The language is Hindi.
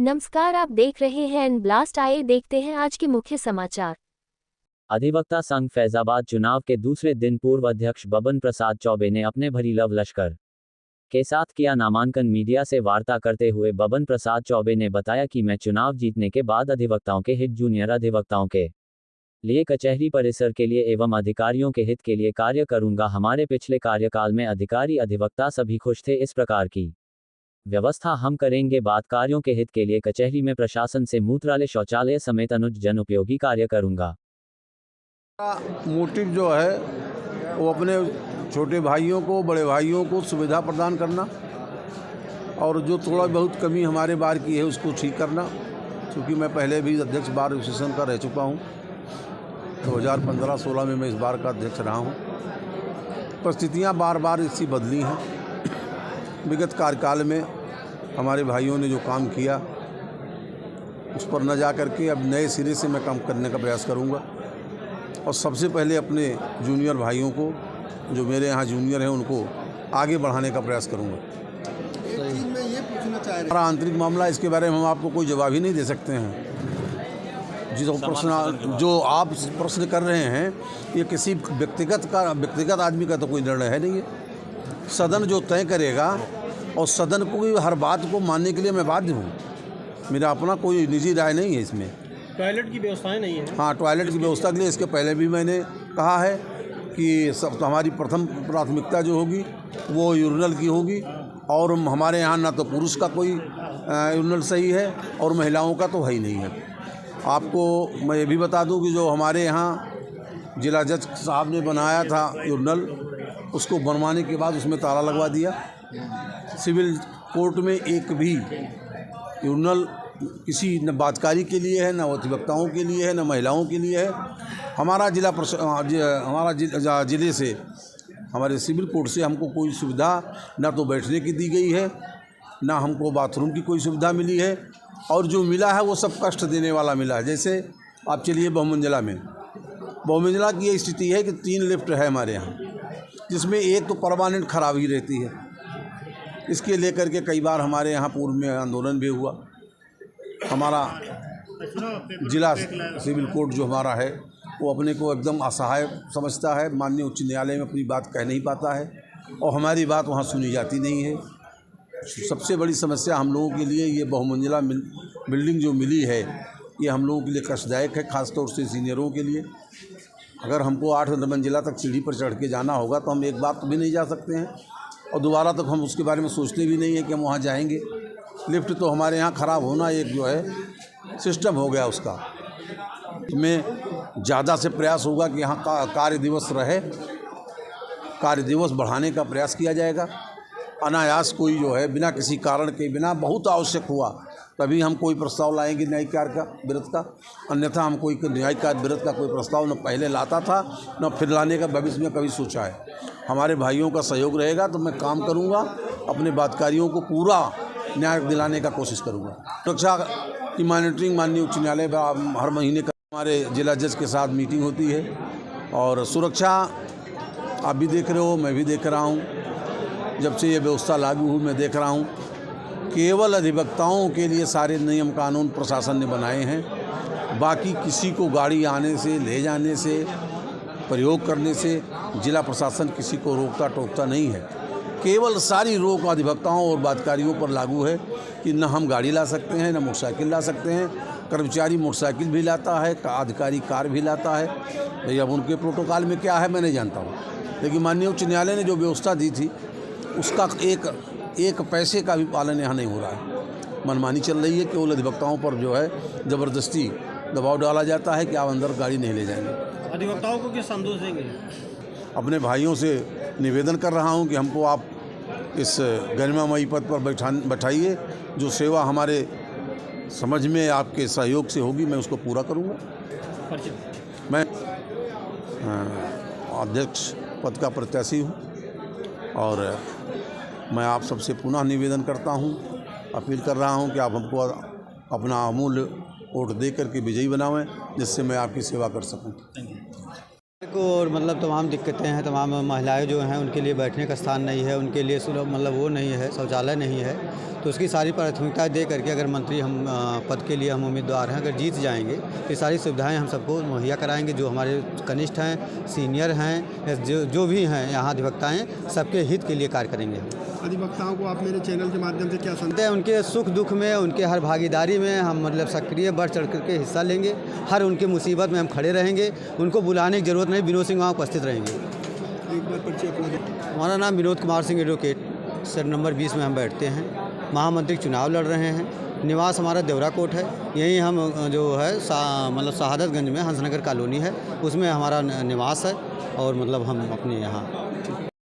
नमस्कार, आप देख रहे हैं एन ब्लास्ट। आइए देखते हैं आज के मुख्य समाचार। अधिवक्ता संघ फैजाबाद चुनाव के दूसरे दिन पूर्व अध्यक्ष बबन प्रसाद चौबे ने अपने भरी लव लश्कर के साथ किया नामांकन। मीडिया से वार्ता करते हुए बबन प्रसाद चौबे ने बताया कि मैं चुनाव जीतने के बाद अधिवक्ताओं के हित, जूनियर अधिवक्ताओं के लिए कचहरी परिसर के लिए एवं अधिकारियों के हित के लिए कार्य करूंगा। हमारे पिछले कार्यकाल में अधिकारी अधिवक्ता सभी खुश थे। इस प्रकार की व्यवस्था हम करेंगे। बात कार्यों के हित के लिए कचहरी में प्रशासन से मूत्रालय, शौचालय समेत अनुज जन उपयोगी कार्य करूंगा। मोटिव जो है वो अपने छोटे भाइयों को, बड़े भाइयों को सुविधा प्रदान करना और जो थोड़ा बहुत कमी हमारे बार की है उसको ठीक करना। क्योंकि मैं पहले भी अध्यक्ष बार एसोसिएशन का रह चुका हूँ। 2015-16 में मैं इस बार का अध्यक्ष रहा हूँ। परिस्थितियाँ बार बार इसकी बदली हैं। विगत कार्यकाल में हमारे भाइयों ने जो काम किया उस पर न जा करके अब नए सिरे से मैं काम करने का प्रयास करूँगा और सबसे पहले अपने जूनियर भाइयों को, जो मेरे यहाँ जूनियर हैं, उनको आगे बढ़ाने का प्रयास करूँगा। मैं ये पूछना चाह रहा हूँ, हमारा आंतरिक मामला, इसके बारे में हम आपको कोई जवाब ही नहीं दे सकते हैं। जो आप प्रश्न कर रहे हैं ये किसी व्यक्तिगत आदमी का तो कोई निर्णय है नहीं है। सदन जो तय करेगा और सदन को हर बात को मानने के लिए मैं बाध्य हूँ। मेरा अपना कोई निजी राय नहीं है इसमें। टॉयलेट की व्यवस्थाएं नहीं है। हाँ, टॉयलेट की व्यवस्था के लिए इसके पहले भी मैंने कहा है कि सब हमारी प्रथम प्राथमिकता जो होगी वो यूरिनल की होगी। और हमारे यहाँ ना तो पुरुष का कोई यूरिनल सही है और महिलाओं का तो है ही नहीं है। आपको मैं ये भी बता दूं कि जो हमारे यहाँ जिला जज साहब ने बनाया था यूरिनल, उसको बनवाने के बाद उसमें ताला लगवा दिया। सिविल कोर्ट में एक भी यूरिनल किसी न बातकारी के लिए है, न अधिवक्ताओं के लिए है, न महिलाओं के लिए है। हमारा जिले से, हमारे सिविल कोर्ट से हमको कोई सुविधा ना तो बैठने की दी गई है, ना हमको बाथरूम की कोई सुविधा मिली है। और जो मिला है वो सब कष्ट देने वाला मिला है। जैसे आप चलिए बहुमंजिला में, बहुमंजिला की ये स्थिति है कि 3 लिफ्ट है हमारे यहाँ, जिसमें एक तो परमानेंट खराब ही रहती है। इसके लेकर के कई बार हमारे यहाँ पूर्व में आंदोलन भी हुआ। हमारा जिला सिविल कोर्ट जो हमारा है वो अपने को एकदम असहाय समझता है। माननीय उच्च न्यायालय में अपनी बात कह नहीं पाता है और हमारी बात वहाँ सुनी जाती नहीं है। सबसे बड़ी समस्या हम लोगों के लिए ये बहुमंजिला बिल्डिंग जो मिली है ये हम लोगों के लिए कष्टदायक है, ख़ासतौर से सीनियरों के लिए। अगर हमको 8 मंजिला तक सीढ़ी पर चढ़ के जाना होगा तो हम एक बार भी नहीं जा सकते हैं और दोबारा तक हम उसके बारे में सोचते भी नहीं हैं कि हम वहाँ जाएंगे। लिफ्ट तो हमारे यहाँ ख़राब होना एक जो है सिस्टम हो गया उसका। इसमें ज़्यादा से प्रयास होगा कि यहाँ का कार्य दिवस रहे, कार्य दिवस बढ़ाने का प्रयास किया जाएगा। अनायास कोई जो है बिना किसी कारण के, बिना बहुत आवश्यक हुआ तभी हम कोई प्रस्ताव लाएंगे न्यायिक कार्य का विरोध का। अन्यथा हम कोई न्यायिक कार्य विरोध का कोई प्रस्ताव न पहले लाता था न फिर लाने का भविष्य में कभी सोचा है। हमारे भाइयों का सहयोग रहेगा तो मैं काम करूंगा, अपने बातकारियों को पूरा न्याय दिलाने का कोशिश करूंगा। सुरक्षा की मॉनिटरिंग माननीय उच्च न्यायालय हर महीने का हमारे जिला जज के साथ मीटिंग होती है और सुरक्षा आप भी देख रहे हो, मैं भी देख रहा हूँ। जब से ये व्यवस्था लागू हुई मैं देख रहा हूँ केवल अधिवक्ताओं के लिए सारे नियम कानून प्रशासन ने बनाए हैं। बाकी किसी को गाड़ी आने से, ले जाने से, प्रयोग करने से जिला प्रशासन किसी को रोकता टोकता नहीं है। केवल सारी रोक अधिवक्ताओं और बातकारियों पर लागू है कि न हम गाड़ी ला सकते हैं, न मोटरसाइकिल ला सकते हैं। कर्मचारी मोटरसाइकिल भी लाता है, अधिकारी कार भी लाता है। भाई अब उनके प्रोटोकॉल में क्या है मैं नहीं जानता हूँ, लेकिन माननीय उच्च न्यायालय ने जो व्यवस्था दी थी उसका एक पैसे का भी पालन यहाँ नहीं हो रहा है। मनमानी चल रही है। केवल अधिवक्ताओं पर जो है ज़बरदस्ती दबाव डाला जाता है कि आप अंदर गाड़ी नहीं ले जाएंगे। अधिवक्ताओं को किस संदेश देंगे? अपने भाइयों से निवेदन कर रहा हूँ कि हमको आप इस गरिमामयी पद पर बैठाइए। जो सेवा हमारे समझ में आपके सहयोग से होगी मैं उसको पूरा करूँगा। मैं अध्यक्ष पद का प्रत्याशी हूँ और मैं आप सबसे पुनः निवेदन करता हूँ, अपील कर रहा हूँ कि आप हमको अपना अमूल्य वोट दे करके विजयी बनावें, जिससे मैं आपकी सेवा कर सकूँ। को और मतलब तमाम दिक्कतें हैं, तमाम महिलाएं जो हैं उनके लिए बैठने का स्थान नहीं है, उनके लिए सुलभ मतलब वो नहीं है, शौचालय नहीं है। तो उसकी सारी प्राथमिकता दे करके अगर मंत्री हम पद के लिए हम उम्मीदवार हैं, अगर जीत जाएंगे तो ये सारी सुविधाएं हम सबको मुहैया कराएंगे। जो हमारे कनिष्ठ हैं, सीनियर हैं, जो भी हैं यहाँ अधिवक्ताएँ, सबके हित के लिए कार्य करेंगे। अधिवक्ताओं को आप मेरे चैनल के माध्यम से क्या संदेश? उनके सुख दुख में, उनके हर भागीदारी में हम मतलब सक्रिय बढ़ चढ़ करके हिस्सा लेंगे। हर उनकी मुसीबत में हम खड़े रहेंगे। उनको बुलाने की ज़रूरत नहीं, विनोद सिंह वहाँ उपस्थित रहेंगे। एक बार परिचय अपना दें। हमारा नाम Vinod Kumar Singh advocate, sir number 20 में हम बैठते हैं। महामंत्री चुनाव लड़ रहे हैं। निवास हमारा देवरा कोट है। यहीं हम जो है मतलब शहादतगंज में हंसनगर कॉलोनी है, उसमें हमारा निवास है और मतलब हम अपने यहाँ